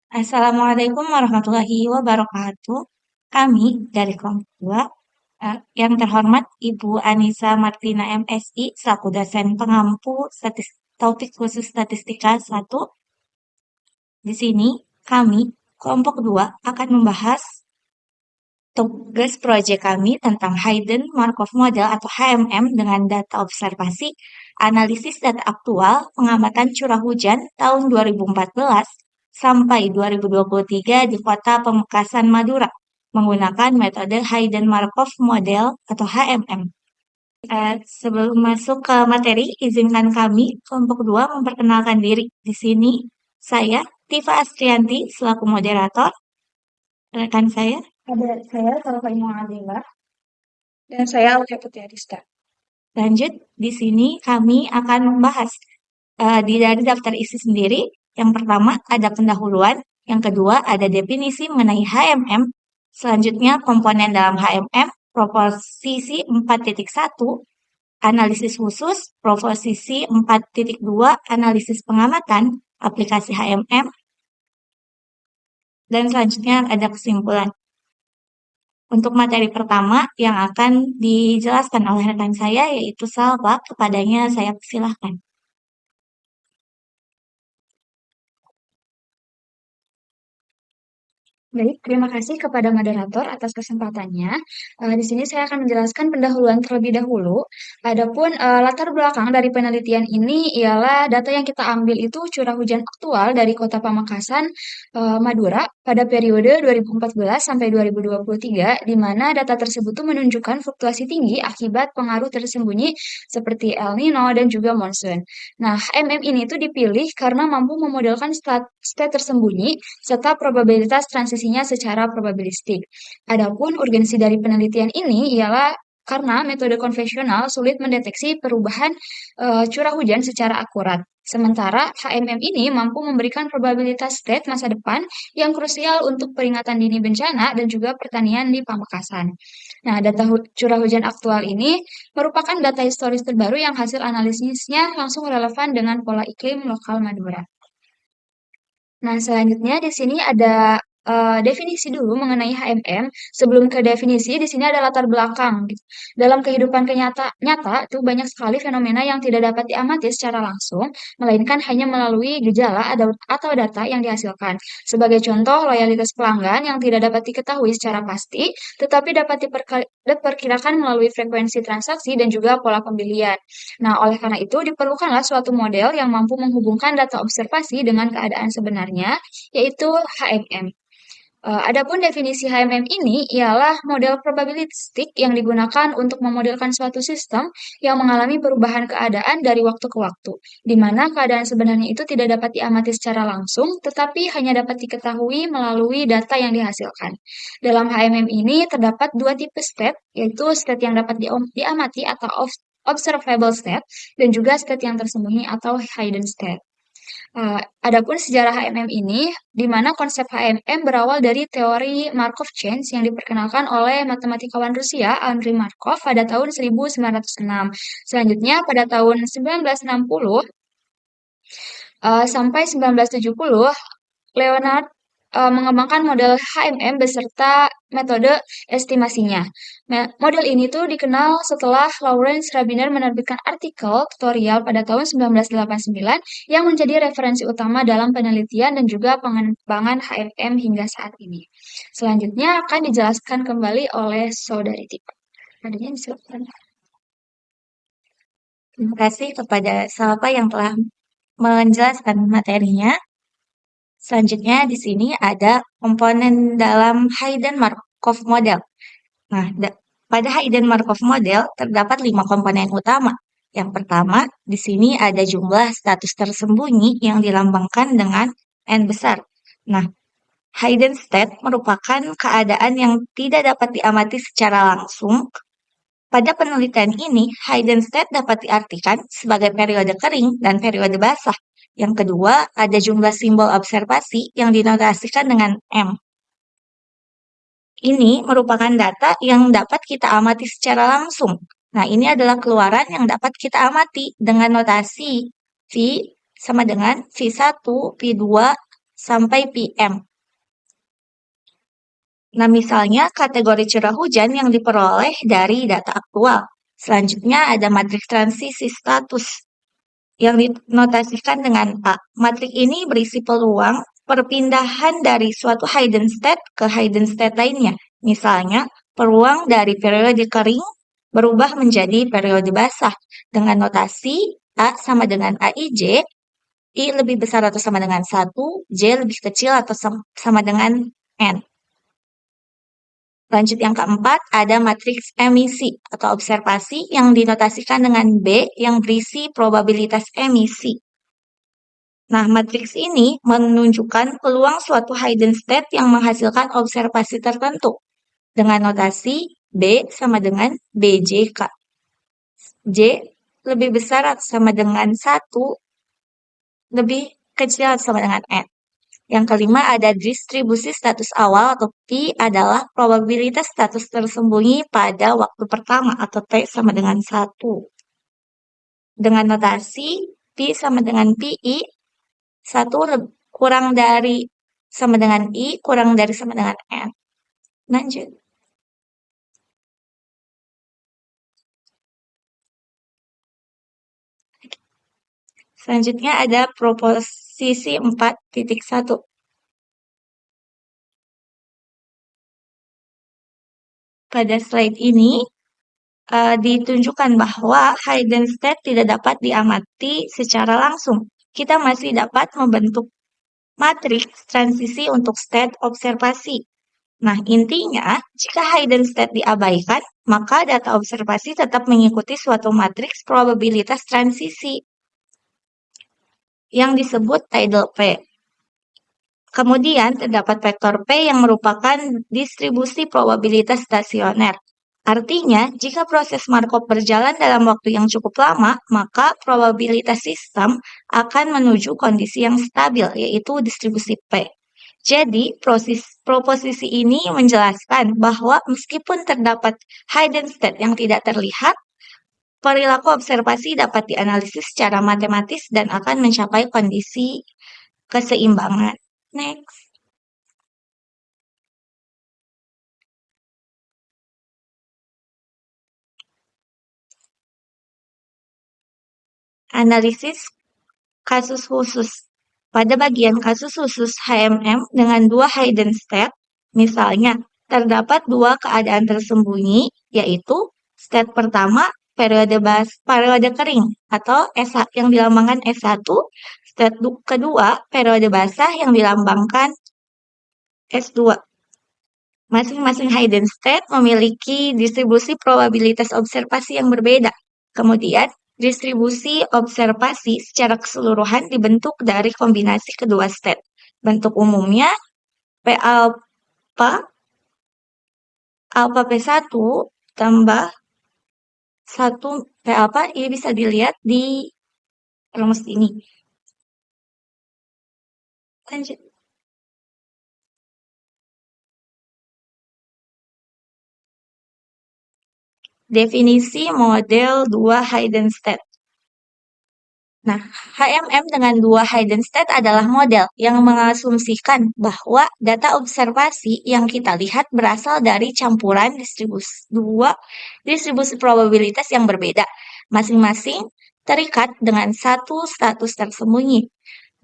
Assalamualaikum warahmatullahi wabarakatuh. Kami dari kelompok 2, yang terhormat Ibu Anissa Martina MSI selaku dosen pengampu topik khusus statistika 1. Di sini kami kelompok 2 akan membahas tugas proyek kami tentang Hidden Markov Model atau HMM dengan data observasi, analisis data aktual, pengamatan curah hujan tahun 2014 sampai 2023 di Kota Pamekasan, Madura, menggunakan metode Hidden Markov Model atau HMM. Sebelum masuk ke materi, izinkan kami kelompok 2 memperkenalkan diri. Di sini saya Tifa Astrianti selaku moderator, rekan saya. Ada saya, Salva Adila, dan saya Aulia Putri-Adista. Lanjut, di sini kami akan membahas dari daftar isi sendiri. Yang pertama ada pendahuluan, yang kedua ada definisi mengenai HMM, selanjutnya komponen dalam HMM, proposisi 4.1, analisis khusus, proposisi 4.2, analisis pengamatan, aplikasi HMM, dan selanjutnya ada kesimpulan. Untuk materi pertama yang akan dijelaskan oleh rekan saya yaitu Salva, kepadanya saya persilahkan. Baik, terima kasih kepada moderator atas kesempatannya. Di sini saya akan menjelaskan pendahuluan terlebih dahulu. Adapun latar belakang dari penelitian ini ialah data yang kita ambil itu curah hujan aktual dari Kota Pamekasan, Madura pada periode 2014 sampai 2023, di mana data tersebut tuh menunjukkan fluktuasi tinggi akibat pengaruh tersembunyi seperti El Nino dan juga monsoon. Nah, MM ini tuh dipilih karena mampu memodelkan state tersembunyi serta probabilitas transisinya secara probabilistik. Adapun urgensi dari penelitian ini ialah karena metode konvensional sulit mendeteksi perubahan curah hujan secara akurat. Sementara HMM ini mampu memberikan probabilitas state masa depan yang krusial untuk peringatan dini bencana dan juga pertanian di Pamekasan. Nah, data curah hujan aktual ini merupakan data historis terbaru yang hasil analisisnya langsung relevan dengan pola iklim lokal Madura. Nah, selanjutnya di sini ada definisi dulu mengenai HMM. Sebelum ke definisi, di sini ada latar belakang gitu. Dalam kehidupan nyata itu banyak sekali fenomena yang tidak dapat diamati secara langsung, melainkan hanya melalui gejala atau data yang dihasilkan. Sebagai contoh, loyalitas pelanggan yang tidak dapat diketahui secara pasti, tetapi dapat diperkirakan melalui frekuensi transaksi dan juga pola pembelian. Nah, oleh karena itu diperlukanlah suatu model yang mampu menghubungkan data observasi dengan keadaan sebenarnya, yaitu HMM. Adapun definisi HMM ini ialah model probabilistik yang digunakan untuk memodelkan suatu sistem yang mengalami perubahan keadaan dari waktu ke waktu, di mana keadaan sebenarnya itu tidak dapat diamati secara langsung, tetapi hanya dapat diketahui melalui data yang dihasilkan. Dalam HMM ini terdapat dua tipe state, yaitu state yang dapat diamati atau observable state, dan juga state yang tersembunyi atau hidden state. Adapun sejarah HMM ini, di mana konsep HMM berawal dari teori Markov chains yang diperkenalkan oleh matematikawan Rusia Andrei Markov pada tahun 1906. Selanjutnya pada tahun 1960 sampai 1970, Leonard mengembangkan model HMM beserta metode estimasinya. Model ini tuh dikenal setelah Lawrence Rabiner menerbitkan artikel tutorial pada tahun 1989 yang menjadi referensi utama dalam penelitian dan juga pengembangan HMM hingga saat ini. Selanjutnya akan dijelaskan kembali oleh Saudari Tipa. Adanya disilakan. Terima kasih kepada Salva yang telah menjelaskan materinya. Selanjutnya di sini ada komponen dalam Hidden Markov Model. Nah, pada Hidden Markov Model terdapat 5 komponen utama. Yang pertama, di sini ada jumlah status tersembunyi yang dilambangkan dengan N besar. Nah, hidden state merupakan keadaan yang tidak dapat diamati secara langsung. Pada penelitian ini, hidden state dapat diartikan sebagai periode kering dan periode basah. Yang kedua, ada jumlah simbol observasi yang dinotasikan dengan M. Ini merupakan data yang dapat kita amati secara langsung. Nah, ini adalah keluaran yang dapat kita amati dengan notasi V sama dengan V1, V2, sampai PM. Nah, misalnya kategori curah hujan yang diperoleh dari data aktual. Selanjutnya ada matriks transisi status yang dinotasikan dengan A. Matrik ini berisi peluang perpindahan dari suatu hidden state ke hidden state lainnya. Misalnya, peluang dari periode kering berubah menjadi periode basah dengan notasi A sama dengan AIJ, I lebih besar atau sama dengan 1, J lebih kecil atau sama dengan N. Lanjut yang keempat, ada matriks emisi atau observasi yang dinotasikan dengan B yang berisi probabilitas emisi. Nah, matriks ini menunjukkan peluang suatu hidden state yang menghasilkan observasi tertentu dengan notasi B sama dengan BJK. J lebih besar atau sama dengan 1, lebih kecil atau sama dengan N. Yang kelima ada distribusi status awal atau P adalah probabilitas status tersembunyi pada waktu pertama atau T sama dengan 1. Dengan notasi P sama dengan PI, 1 kurang dari sama dengan I, kurang dari sama dengan N. Lanjut. Selanjutnya ada proposisi 4.1. Pada slide ini, ditunjukkan bahwa hidden state tidak dapat diamati secara langsung. Kita masih dapat membentuk matriks transisi untuk state observasi. Nah, intinya, jika hidden state diabaikan, maka data observasi tetap mengikuti suatu matriks probabilitas transisi yang disebut tidal P. Kemudian, terdapat vektor P yang merupakan distribusi probabilitas stasioner. Artinya, jika proses Markov berjalan dalam waktu yang cukup lama, maka probabilitas sistem akan menuju kondisi yang stabil, yaitu distribusi P. Jadi, proposisi ini menjelaskan bahwa meskipun terdapat hidden state yang tidak terlihat, perilaku observasi dapat dianalisis secara matematis dan akan mencapai kondisi keseimbangan. Next. Analisis kasus khusus. Pada bagian kasus khusus HMM dengan 2 hidden state, misalnya terdapat 2 keadaan tersembunyi, yaitu state pertama periode kering atau yang dilambangkan S1, state kedua periode basah yang dilambangkan S2. Masing-masing hidden state memiliki distribusi probabilitas observasi yang berbeda. Kemudian, distribusi observasi secara keseluruhan dibentuk dari kombinasi kedua state. Bentuk umumnya P alpha P1 tambah 1 P alpha, ini bisa dilihat di rumus ini. Lanjut. Definisi model 2 hidden state. Nah, HMM dengan 2 hidden state adalah model yang mengasumsikan bahwa data observasi yang kita lihat berasal dari campuran distribusi probabilitas yang berbeda, masing-masing terikat dengan satu status tersembunyi.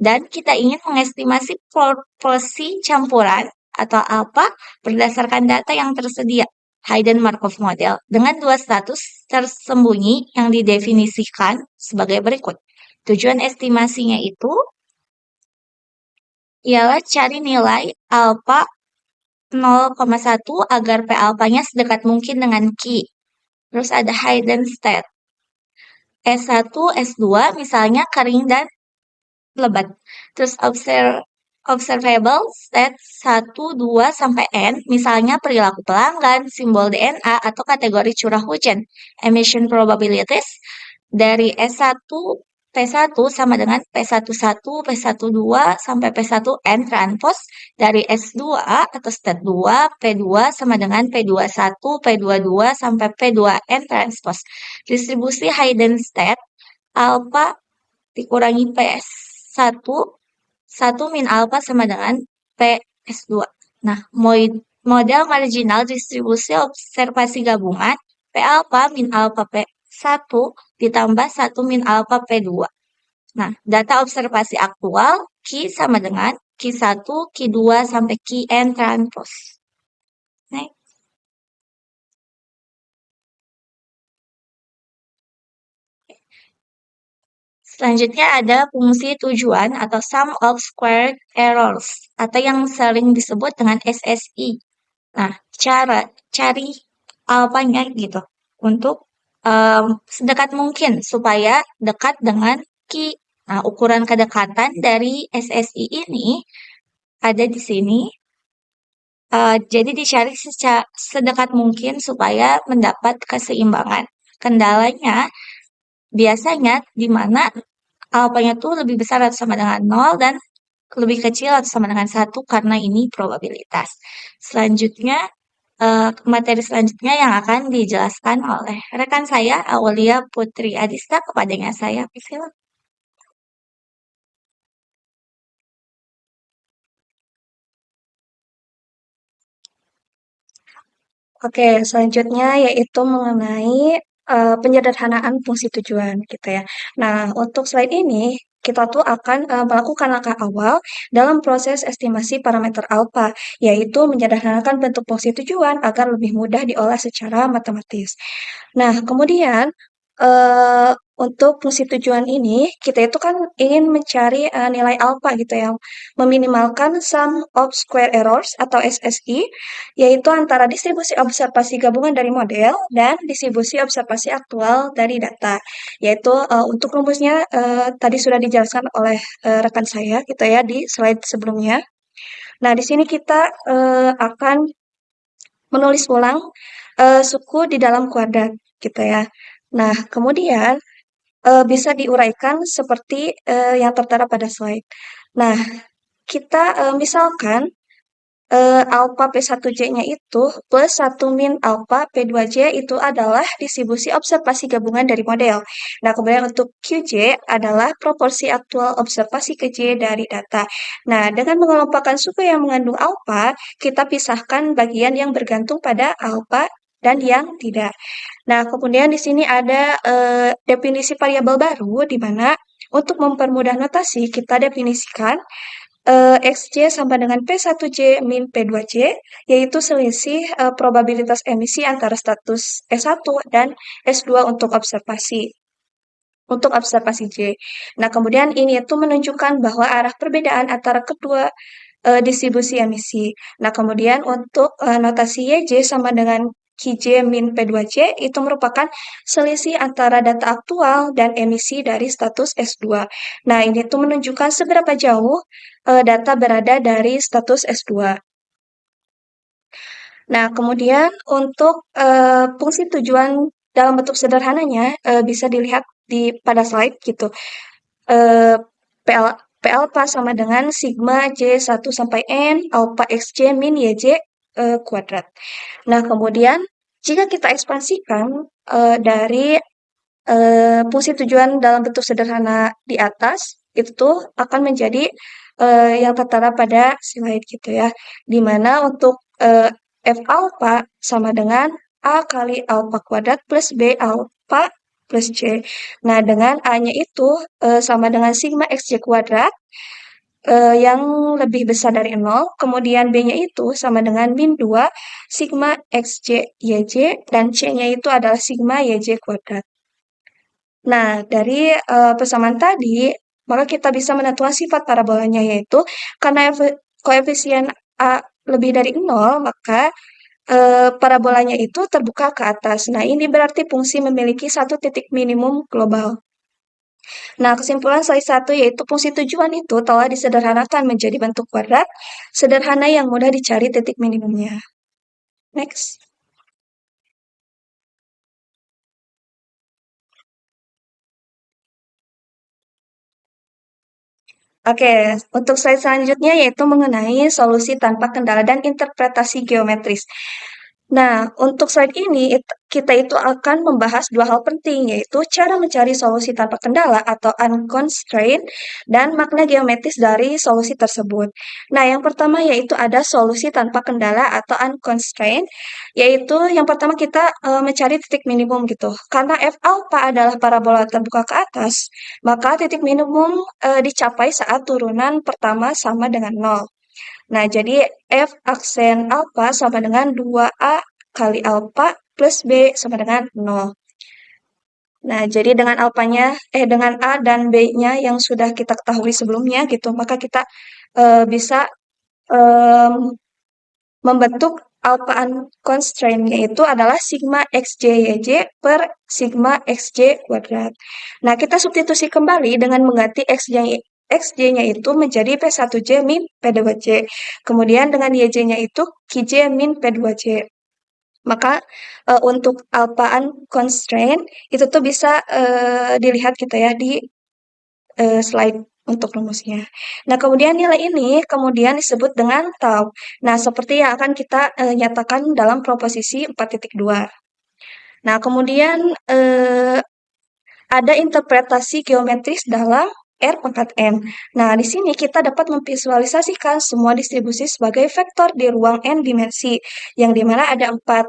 Dan kita ingin mengestimasi proporsi campuran atau alpha berdasarkan data yang tersedia. Hidden Markov model dengan 2 status tersembunyi yang didefinisikan sebagai berikut. Tujuan estimasinya itu ialah cari nilai alpha 0,1 agar P alpha-nya sedekat mungkin dengan Q. Terus ada hidden state. S1, S2 misalnya kering dan lebat. Terus observable state 1, 2, sampai N, misalnya perilaku pelanggan, simbol DNA, atau kategori curah hujan. Emission probabilities dari S1, P1 sama dengan P11, P12, sampai P1N transpose dari S2 atau state 2, P2 sama dengan P21, P22, sampai P2N transpose. Distribusi hidden state alpha dikurangi P1 1 min alfa sama dengan PS2. Nah, model marginal distribusi observasi gabungan P alfa min alfa P1 ditambah 1 min alfa P2. Nah, data observasi aktual Q sama dengan Q1, Q2, sampai Qn transpose. Nah, selanjutnya ada fungsi tujuan atau sum of squared errors atau yang sering disebut dengan SSI. Nah, cara cari alfanya gitu untuk sedekat mungkin supaya dekat dengan Q. Nah, ukuran kedekatan dari SSI ini ada di sini. Jadi dicari sedekat mungkin supaya mendapat keseimbangan. Kendalanya biasanya di mana alfanya tuh lebih besar atau sama dengan 0 dan lebih kecil atau sama dengan 1 karena ini probabilitas. Selanjutnya, materi selanjutnya yang akan dijelaskan oleh rekan saya, Aulia Putri Adista, kepadanya saya persilakan. Oke, selanjutnya yaitu mengenai penyederhanaan fungsi tujuan gitu ya. Nah, untuk slide ini kita tuh akan melakukan langkah awal dalam proses estimasi parameter alfa, yaitu menyederhanakan bentuk fungsi tujuan agar lebih mudah diolah secara matematis. Nah, kemudian untuk fungsi tujuan ini kita itu kan ingin mencari nilai alfa gitu ya, meminimalkan sum of square errors atau SSI, yaitu antara distribusi observasi gabungan dari model dan distribusi observasi aktual dari data. Yaitu untuk rumusnya tadi sudah dijelaskan oleh rekan saya gitu ya di slide sebelumnya. Nah, di sini kita akan menulis ulang suku di dalam kuadrat gitu ya. Nah, kemudian bisa diuraikan seperti yang tertera pada slide. Nah, kita misalkan alfa P1J-nya itu plus 1 min alfa P2J itu adalah distribusi observasi gabungan dari model. Nah, kemudian untuk QJ adalah proporsi aktual observasi ke J dari data. Nah, dengan mengelompokkan suku yang mengandung alfa, kita pisahkan bagian yang bergantung pada alfa dan yang tidak. Nah, kemudian di sini ada definisi variabel baru di mana untuk mempermudah notasi kita definisikan XJ sama dengan P1J min P2J, yaitu selisih probabilitas emisi antara status S1 dan S2 untuk observasi J. Nah, kemudian ini itu menunjukkan bahwa arah perbedaan antara kedua distribusi emisi. Nah, kemudian untuk notasi YJ sama dengan QJ min P2J itu merupakan selisih antara data aktual dan emisi dari status S2. Nah, ini tuh menunjukkan seberapa jauh data berada dari status S2. Nah, kemudian untuk fungsi tujuan dalam bentuk sederhananya bisa dilihat di pada slide gitu. Eh, PL, P alpha sama dengan sigma J1 sampai N alpha XJ min YJ kuadrat. Nah, kemudian jika kita ekspansikan dari fungsi tujuan dalam bentuk sederhana di atas, itu tuh akan menjadi yang tertera pada slide gitu ya. Di mana untuk F alpha sama dengan A kali alpha kuadrat plus B alpha plus C. Nah, dengan A-nya itu sama dengan sigma XJ kuadrat yang lebih besar dari 0, kemudian B-nya itu sama dengan min 2 sigma XJ YJ, dan C-nya itu adalah sigma YJ kuadrat. Nah, dari persamaan tadi, maka kita bisa menentukan sifat parabolanya, yaitu karena koefisien A lebih dari 0, maka parabolanya itu terbuka ke atas. Nah, ini berarti fungsi memiliki satu titik minimum global. Nah, kesimpulan slide 1 yaitu fungsi tujuan itu telah disederhanakan menjadi bentuk kuadrat, sederhana yang mudah dicari titik minimumnya. Next. Oke, untuk slide selanjutnya yaitu mengenai solusi tanpa kendala dan interpretasi geometris. Nah, untuk slide ini kita itu akan membahas dua hal penting, yaitu cara mencari solusi tanpa kendala atau unconstrained dan makna geometris dari solusi tersebut. Nah, yang pertama yaitu ada solusi tanpa kendala atau unconstrained, yaitu yang pertama kita mencari titik minimum gitu. Karena F alpha adalah parabola terbuka ke atas, maka titik minimum dicapai saat turunan pertama sama dengan nol. Nah, jadi F aksen alfa sama dengan 2A kali alfa plus B sama dengan 0. Nah, jadi dengan dengan A dan B-nya yang sudah kita ketahui sebelumnya gitu, maka kita bisa em, membentuk alpha constraint yaitu adalah sigma xj per sigma xj kuadrat. Nah, kita substitusi kembali dengan mengganti xj-nya itu menjadi P1J min P2J. Kemudian dengan yj-nya itu Qj min P2J. Maka untuk alpha constraint itu tuh bisa dilihat gitu ya di slide untuk rumusnya. Nah, kemudian nilai ini kemudian disebut dengan tau. Nah, seperti yang akan kita nyatakan dalam proposisi 4.2. Nah, kemudian ada interpretasi geometris dalam R pangkat N. Nah, di sini kita dapat memvisualisasikan semua distribusi sebagai vektor di ruang N dimensi, yang dimana ada 4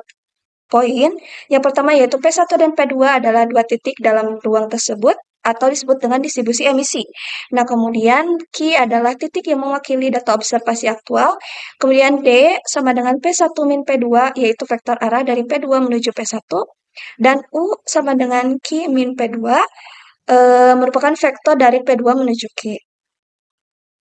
poin. Yang pertama yaitu P1 dan P2 adalah dua titik dalam ruang tersebut atau disebut dengan distribusi emisi. Nah, kemudian Q adalah titik yang mewakili data observasi aktual. Kemudian D sama dengan P1 min P2 yaitu vektor arah dari P2 menuju P1. Dan U sama dengan Q min P2 merupakan vektor dari P2 menuju Q.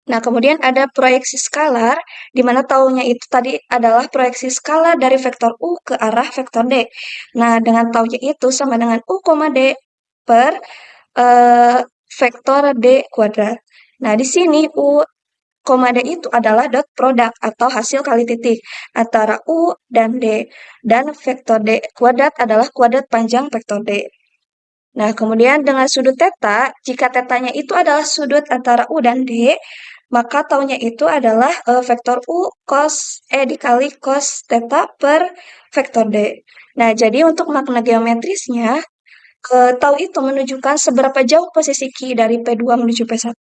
Nah, kemudian ada proyeksi skalar, di mana taunya itu tadi adalah proyeksi skalar dari vektor U ke arah vektor D. Nah, dengan taunya itu sama dengan U, D per eh, vektor D kuadrat. Nah, di sini U, D itu adalah dot product atau hasil kali titik antara U dan D. Dan vektor D kuadrat adalah kuadrat panjang vektor D. Nah, kemudian dengan sudut theta, jika tetanya itu adalah sudut antara U dan D, maka taunya itu adalah vektor U dikali cos theta per vektor D. Nah, jadi untuk makna geometrisnya, tau itu menunjukkan seberapa jauh posisi Q dari P2 menuju P1,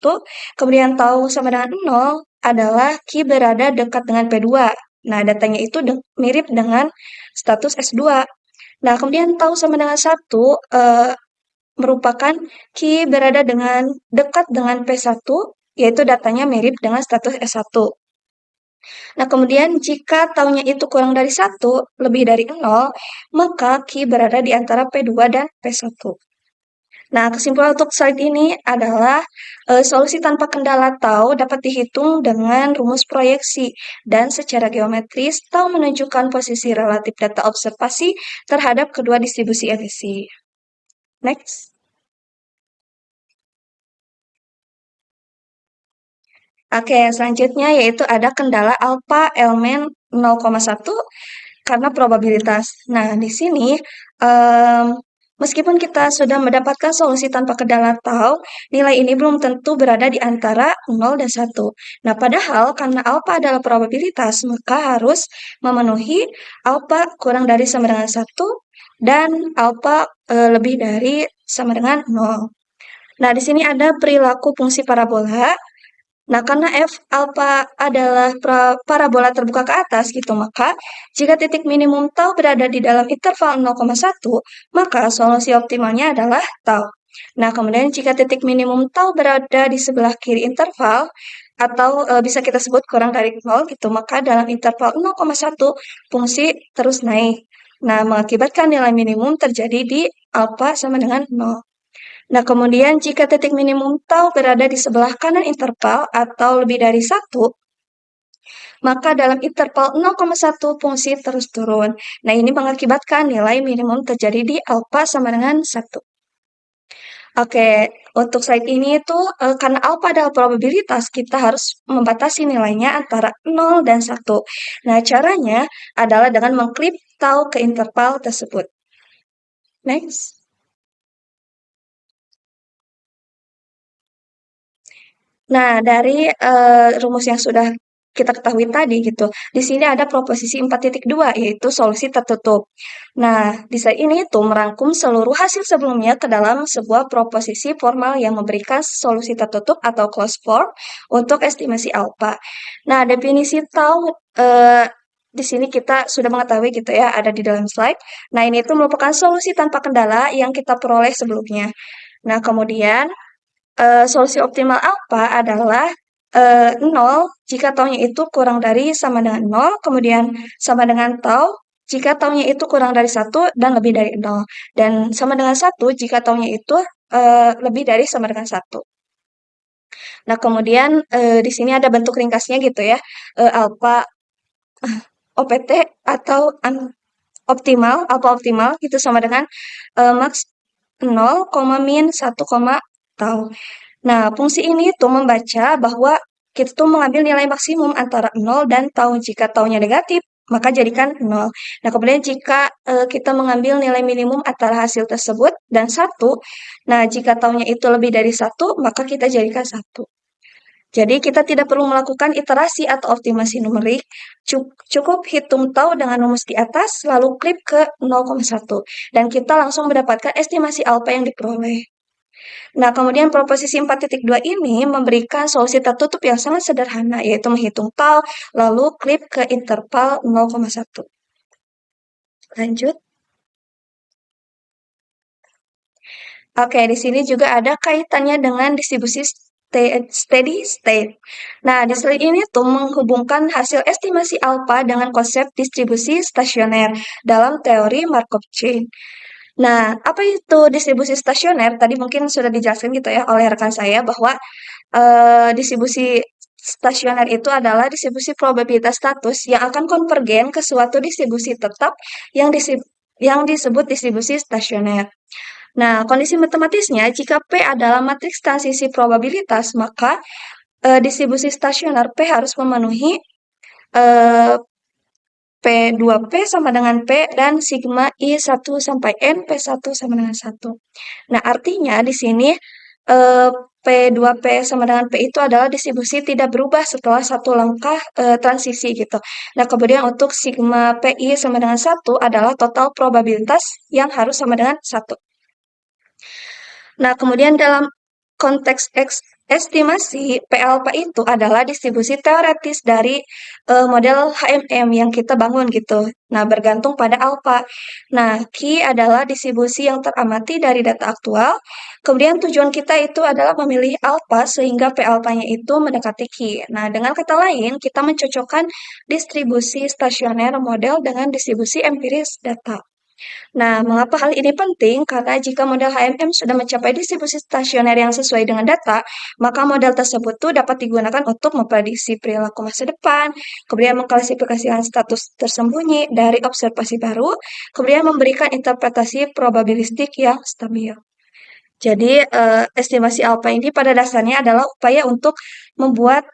kemudian tau sama dengan 0 adalah Q berada dekat dengan P2. Nah, datanya itu mirip dengan status S2. Nah, kemudian tau sama dengan 1 merupakan Q berada dekat dengan P1, yaitu datanya mirip dengan status S1. Nah, kemudian jika taunya itu kurang dari 1, lebih dari 0, maka Q berada di antara P2 dan P1. Nah, kesimpulan untuk slide ini adalah solusi tanpa kendala tau dapat dihitung dengan rumus proyeksi dan secara geometris tau menunjukkan posisi relatif data observasi terhadap kedua distribusi emisi. Next. Oke, selanjutnya yaitu ada kendala alpha elemen 0,1 karena probabilitas. Nah, di sini meskipun kita sudah mendapatkan solusi tanpa kendala tau, nilai ini belum tentu berada di antara 0 dan 1. Nah, padahal karena alpha adalah probabilitas, maka harus memenuhi alpha kurang dari sama dengan 1 dan alpha lebih dari sama dengan 0. Nah, di sini ada perilaku fungsi parabola. Nah, karena F alpha adalah parabola terbuka ke atas gitu, maka jika titik minimum tau berada di dalam interval 0,1, maka solusi optimalnya adalah tau. Nah, kemudian jika titik minimum tau berada di sebelah kiri interval, atau bisa kita sebut kurang dari 0 gitu, maka dalam interval 0,1 fungsi terus naik. Nah, mengakibatkan nilai minimum terjadi di alpha sama dengan 0. Nah, kemudian jika titik minimum tau berada di sebelah kanan interval atau lebih dari 1, maka dalam interval 0,1 fungsi terus turun. Nah, ini mengakibatkan nilai minimum terjadi di alpha sama dengan 1. Oke, untuk slide ini itu karena alpha adalah probabilitas, kita harus membatasi nilainya antara 0 dan 1. Nah, caranya adalah dengan mengklip tau ke interval tersebut. Next. Nah, dari rumus yang sudah kita ketahui tadi gitu. Di sini ada proposisi 4.2 yaitu solusi tertutup. Nah, di slide ini itu merangkum seluruh hasil sebelumnya ke dalam sebuah proposisi formal yang memberikan solusi tertutup atau closed form untuk estimasi alfa. Nah, definisi tahu di sini kita sudah mengetahui gitu ya, ada di dalam slide. Nah, ini itu merupakan solusi tanpa kendala yang kita peroleh sebelumnya. Nah, kemudian solusi optimal alfa adalah 0 jika taunya itu kurang dari sama dengan 0, kemudian sama dengan tau jika taunya itu kurang dari 1 dan lebih dari 0, dan sama dengan 1 jika taunya itu lebih dari sama dengan 1. Nah, kemudian di sini ada bentuk ringkasnya gitu ya, alfa OPT atau optimal, alfa optimal itu sama dengan max 0, min 1, tau. Nah, fungsi ini tuh membaca bahwa kita tuh mengambil nilai maksimum antara 0 dan tau. Jika taunya negatif, maka jadikan 0. Nah, kemudian jika kita mengambil nilai minimum antara hasil tersebut dan 1, nah jika taunya itu lebih dari 1, maka kita jadikan 1. Jadi kita tidak perlu melakukan iterasi atau optimasi numerik, cukup hitung tau dengan rumus di atas, lalu klik ke 0,1, dan kita langsung mendapatkan estimasi alfa yang diperoleh. Nah, kemudian proposisi 4.2 ini memberikan solusi tertutup yang sangat sederhana, yaitu menghitung tau, lalu klik ke interval 0,1. Lanjut. Oke, di sini juga ada kaitannya dengan distribusi steady state. Nah, di slide ini tuh menghubungkan hasil estimasi alfa dengan konsep distribusi stasioner dalam teori Markov chain. Nah, apa itu distribusi stasioner? Tadi mungkin sudah dijelaskan gitu ya oleh rekan saya bahwa distribusi stasioner itu adalah distribusi probabilitas status yang akan konvergen ke suatu distribusi tetap yang disebut distribusi stasioner. Nah, kondisi matematisnya, jika P adalah matriks transisi probabilitas, maka distribusi stasioner P harus memenuhi eh, P2P sama dengan P dan sigma I1 sampai N, P1 sama dengan 1. Nah, artinya di sini P2P sama dengan P itu adalah distribusi tidak berubah setelah satu langkah transisi gitu. Nah, kemudian untuk sigma PI sama dengan 1 adalah total probabilitas yang harus sama dengan 1. Nah, kemudian dalam konteks estimasi, P alpha itu adalah distribusi teoretis dari model HMM yang kita bangun gitu. Nah, bergantung pada alpha. Nah, Q adalah distribusi yang teramati dari data aktual. Kemudian tujuan kita itu adalah memilih alpha sehingga P alpha-nya itu mendekati Q. Nah, dengan kata lain, kita mencocokkan distribusi stasioner model dengan distribusi empiris data. Nah, mengapa hal ini penting? Karena jika model HMM sudah mencapai distribusi stasioner yang sesuai dengan data, maka model tersebut tuh dapat digunakan untuk memprediksi perilaku masa depan, kemudian mengklasifikasikan status tersembunyi dari observasi baru, kemudian memberikan interpretasi probabilistik yang stabil. Jadi, estimasi alfa ini pada dasarnya adalah upaya untuk membuat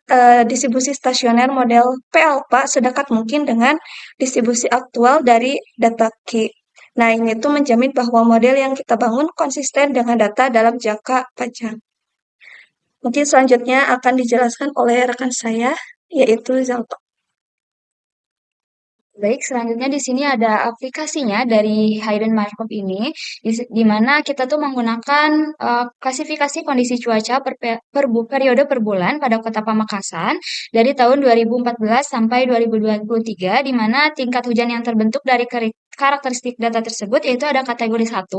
distribusi stasioner model P alpha sedekat mungkin dengan distribusi aktual dari data Q. Nah, ini tuh menjamin bahwa model yang kita bangun konsisten dengan data dalam jangka panjang. Mungkin selanjutnya akan dijelaskan oleh rekan saya, yaitu Zalto. Baik, selanjutnya di sini ada aplikasinya dari Hayden Markov ini, di mana kita tuh menggunakan klasifikasi kondisi cuaca periode per bulan pada Kota Pamekasan dari tahun 2014 sampai 2023, di mana tingkat hujan yang terbentuk dari karakteristik data tersebut yaitu ada kategori 1,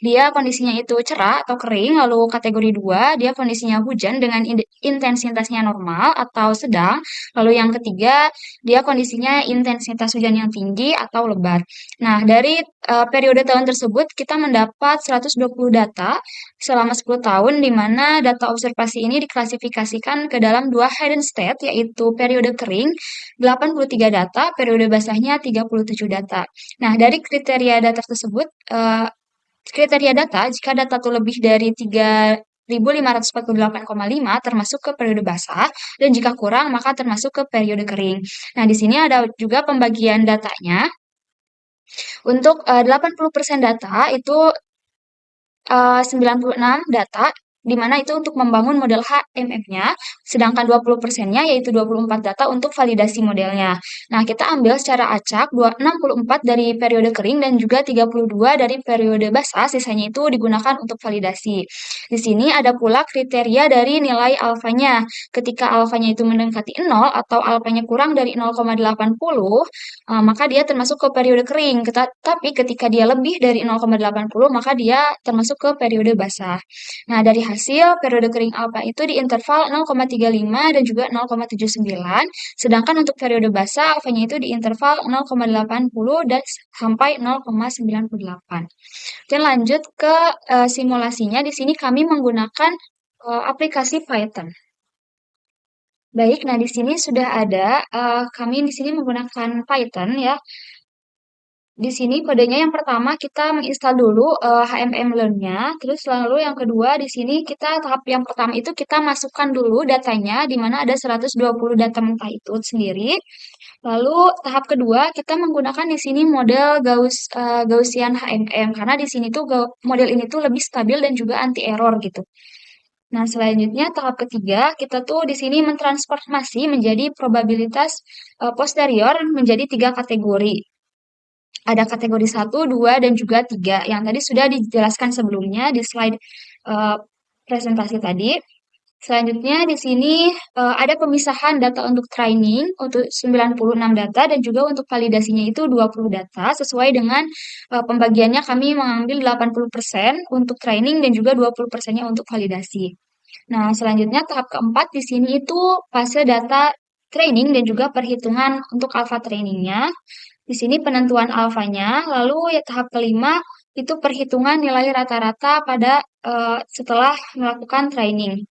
dia kondisinya itu cerah atau kering, lalu kategori 2, dia kondisinya hujan dengan intensitasnya normal atau sedang, lalu yang ketiga, dia kondisinya intensitas hujan yang tinggi atau lebat. Nah, dari periode tahun tersebut kita mendapat 120 data selama 10 tahun di mana data observasi ini diklasifikasikan ke dalam dua hidden state yaitu periode kering 83 data, periode basahnya 37 data. Nah, dari kriteria data tersebut kriteria data jika data itu lebih dari 3.548,5 termasuk ke periode basah dan jika kurang maka termasuk ke periode kering. Nah, di sini ada juga pembagian datanya. Untuk 80% data itu 96 data di mana itu untuk membangun model HMM-nya, sedangkan 20%-nya yaitu 24 data untuk validasi modelnya. Nah, kita ambil secara acak 64 dari periode kering dan juga 32 dari periode basah, sisanya itu digunakan untuk validasi. Di sini ada pula kriteria dari nilai alfanya. Ketika alfanya itu mendekati 0 atau alfanya kurang dari 0,80, maka dia termasuk ke periode kering. Tapi ketika dia lebih dari 0,80, maka dia termasuk ke periode basah. Nah, dari hasil periode kering alfa itu di interval 0,35 dan juga 0,79, sedangkan untuk periode basah alfanya itu di interval 0,80 dan sampai 0,98. Dan lanjut ke simulasinya, di sini kami menggunakan aplikasi Python. Baik, nah di sini sudah ada, kami di sini menggunakan Python ya. Di sini kodenya yang pertama kita menginstal dulu HMM Learn-nya, terus lalu yang kedua di sini kita tahap yang pertama itu kita masukkan dulu datanya di mana ada 120 data mentah itu sendiri. Lalu tahap kedua kita menggunakan di sini model Gaussian HMM karena di sini tuh model ini tuh lebih stabil dan juga anti error gitu. Nah, selanjutnya tahap ketiga kita tuh di sini mentransformasi menjadi probabilitas posterior menjadi 3 kategori. Ada kategori 1, 2, dan juga 3 yang tadi sudah dijelaskan sebelumnya di slide eh, presentasi tadi. Selanjutnya di sini ada pemisahan data untuk training untuk 96 data dan juga untuk validasinya itu 20 data sesuai dengan pembagiannya kami mengambil 80% untuk training dan juga 20%-nya untuk validasi. Nah, selanjutnya tahap keempat di sini itu fase data training dan juga perhitungan untuk alpha trainingnya. Di sini penentuan alfanya, lalu ya tahap kelima itu perhitungan nilai rata-rata pada setelah melakukan training.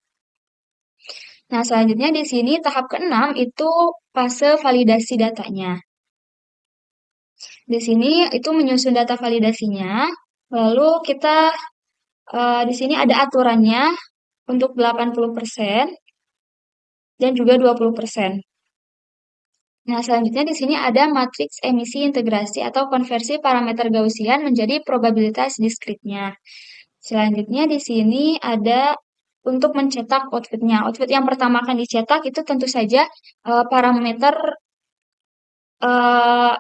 Nah, selanjutnya di sini tahap keenam itu fase validasi datanya. Di sini itu menyusun data validasinya, lalu kita di sini ada aturannya untuk 80% dan juga 20%. Nah, selanjutnya di sini ada matriks emisi integrasi atau konversi parameter Gaussian menjadi probabilitas diskritnya. Selanjutnya di sini ada untuk mencetak outputnya. Output yang pertama akan dicetak itu tentu saja parameter eh,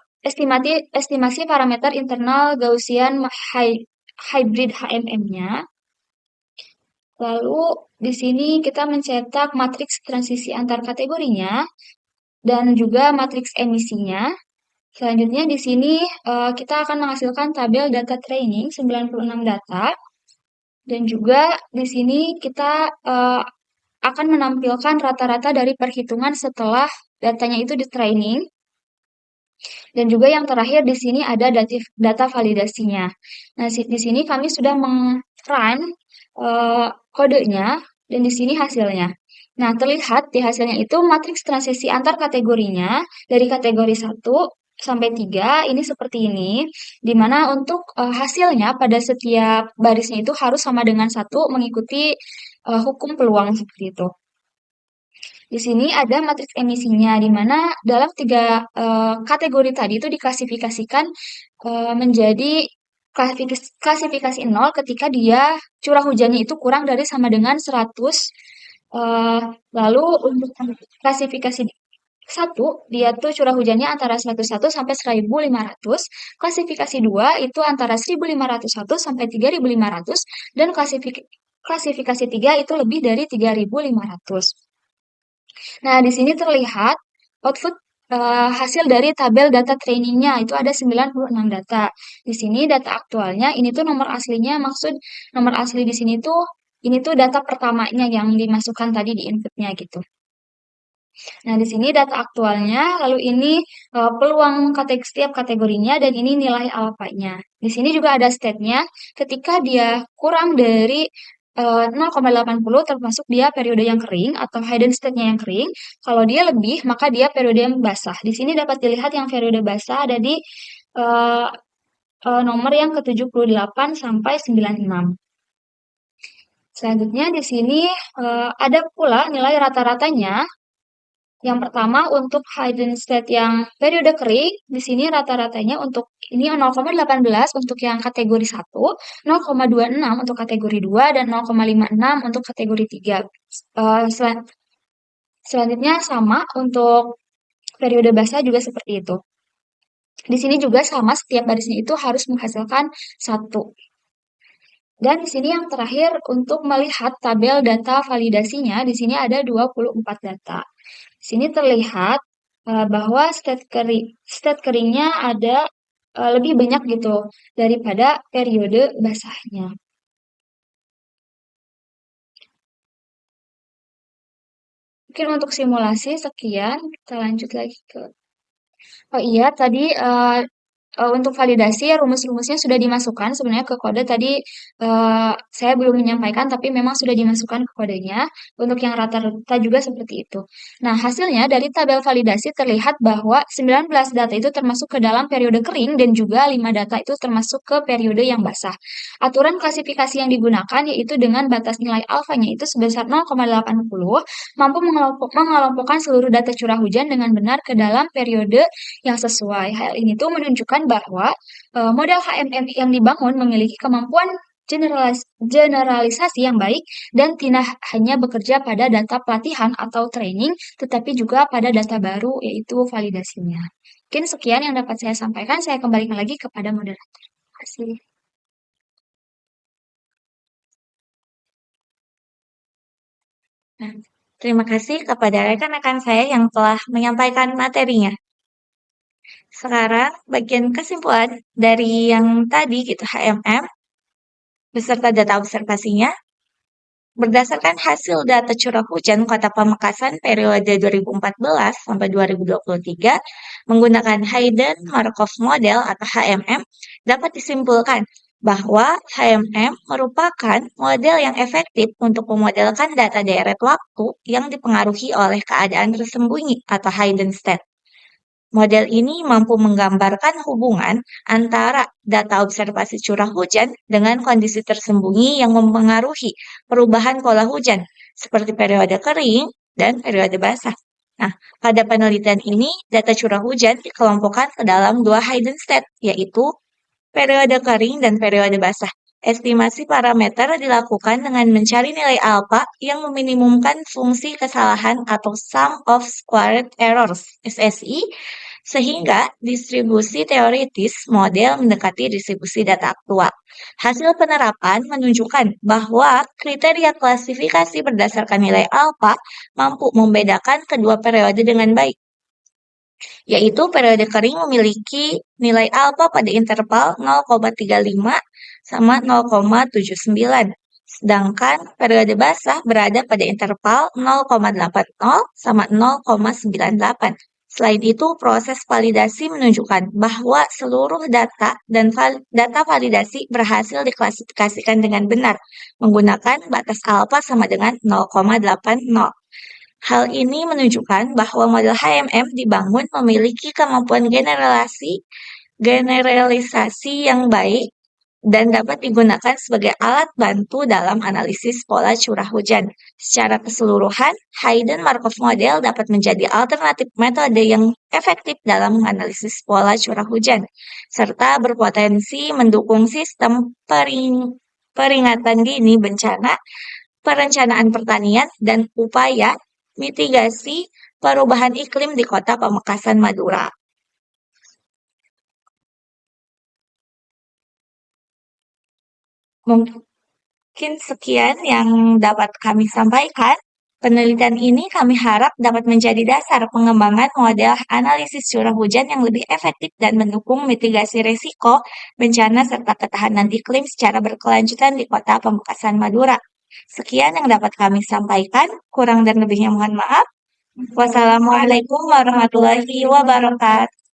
estimasi parameter internal Gaussian hybrid HMM-nya. Lalu di sini kita mencetak matriks transisi antar kategorinya dan juga matriks emisinya. Selanjutnya di sini kita akan menghasilkan tabel data training 96 data dan juga di sini kita akan menampilkan rata-rata dari perhitungan setelah datanya itu di training. Dan juga yang terakhir di sini ada data validasinya. Nah, di sini kami sudah meng-run kodenya dan di sini hasilnya. Nah, terlihat di hasilnya itu matriks transisi antar kategorinya dari kategori 1 sampai 3 ini seperti ini, di mana untuk hasilnya pada setiap barisnya itu harus sama dengan 1 mengikuti hukum peluang seperti itu. Di sini ada matriks emisinya, di mana dalam 3 kategori tadi itu diklasifikasikan menjadi klasifikasi 0 ketika dia curah hujannya itu kurang dari sama dengan 100. Lalu untuk klasifikasi 1, dia tuh curah hujannya antara 101 sampai 1500. Klasifikasi 2 itu antara 1501 sampai 3500 dan klasifikasi 3 itu lebih dari 3500. Nah, di sini terlihat output hasil dari tabel data trainingnya itu ada 96 data. Di sini data aktualnya, ini tuh nomor aslinya, maksud nomor asli di sini tuh, ini tuh data pertamanya yang dimasukkan tadi di inputnya gitu. Nah, di sini data aktualnya, lalu ini peluang setiap kategorinya, dan ini nilai alfanya. Di sini juga ada state-nya, ketika dia kurang dari 0,80 termasuk dia periode yang kering atau hidden state-nya yang kering. Kalau dia lebih, maka dia periode yang basah. Di sini dapat dilihat yang periode basah ada di eh, nomor yang ke-78 sampai 96. Selanjutnya di sini ada pula nilai rata-ratanya Yang pertama untuk hidden state yang periode kering, di sini rata-ratanya untuk ini 0,18 untuk yang kategori 1, 0,26 untuk kategori 2, dan 0,56 untuk kategori 3. Selanjutnya sama untuk periode basah juga seperti itu. Di sini juga sama, setiap barisnya itu harus menghasilkan 1. Dan di sini yang terakhir untuk melihat tabel data validasinya, di sini ada 24 data. Di sini terlihat bahwa state keringnya ada lebih banyak gitu daripada periode basahnya. Mungkin untuk simulasi sekian, kita lanjut lagi ke. Oh iya, tadi untuk validasi rumus-rumusnya sudah dimasukkan sebenarnya ke kode. Tadi saya belum menyampaikan, tapi memang sudah dimasukkan ke kodenya. Untuk yang rata-rata juga seperti itu. Nah, hasilnya dari tabel validasi terlihat bahwa 19 data itu termasuk ke dalam periode kering dan juga 5 data itu termasuk ke periode yang basah. Aturan klasifikasi yang digunakan yaitu dengan batas nilai alfanya itu sebesar 0,80 mampu mengelompokkan seluruh data curah hujan dengan benar ke dalam periode yang sesuai. Hal ini tuh menunjukkan bahwa model HMM yang dibangun memiliki kemampuan generalisasi yang baik dan tidak hanya bekerja pada data pelatihan atau training, tetapi juga pada data baru yaitu validasinya. Mungkin sekian yang dapat saya sampaikan. Saya kembalikan lagi kepada moderator. Terima kasih. Nah, terima kasih kepada rekan-rekan saya yang telah menyampaikan materinya. Sekarang bagian kesimpulan dari yang tadi gitu HMM beserta data observasinya. Berdasarkan hasil data curah hujan Kota Pamekasan periode 2014 sampai 2023 menggunakan Hayden Markov Model atau HMM, dapat disimpulkan bahwa HMM merupakan model yang efektif untuk memodelkan data deret waktu yang dipengaruhi oleh keadaan tersembunyi atau hidden state. Model ini mampu menggambarkan hubungan antara data observasi curah hujan dengan kondisi tersembunyi yang mempengaruhi perubahan pola hujan, seperti periode kering dan periode basah. Nah, pada penelitian ini, data curah hujan dikelompokkan ke dalam 2 hidden state, yaitu periode kering dan periode basah. Estimasi parameter dilakukan dengan mencari nilai alfa yang meminimumkan fungsi kesalahan atau sum of squared errors (SSI), sehingga distribusi teoritis model mendekati distribusi data aktual. Hasil penerapan menunjukkan bahwa kriteria klasifikasi berdasarkan nilai alfa mampu membedakan kedua periode dengan baik, yaitu periode kering memiliki nilai alfa pada interval 0,35 sama 0,79, sedangkan periode basah berada pada interval 0,80 sama 0,98. Selain itu, proses validasi menunjukkan bahwa seluruh data dan data validasi berhasil diklasifikasikan dengan benar menggunakan batas alfa sama dengan 0,80. Hal ini menunjukkan bahwa model HMM dibangun memiliki kemampuan generalisasi yang baik dan dapat digunakan sebagai alat bantu dalam analisis pola curah hujan. Secara keseluruhan, Hayden Markov Model dapat menjadi alternatif metode yang efektif dalam menganalisis pola curah hujan, serta berpotensi mendukung sistem peringatan dini bencana, perencanaan pertanian, dan upaya mitigasi perubahan iklim di Kota Pamekasan, Madura. Mungkin sekian yang dapat kami sampaikan. Penelitian ini kami harap dapat menjadi dasar pengembangan model analisis curah hujan yang lebih efektif dan mendukung mitigasi risiko bencana serta ketahanan iklim secara berkelanjutan di Kota Pamekasan, Madura. Sekian yang dapat kami sampaikan. Kurang dan lebihnya mohon maaf. Wassalamualaikum warahmatullahi wabarakatuh.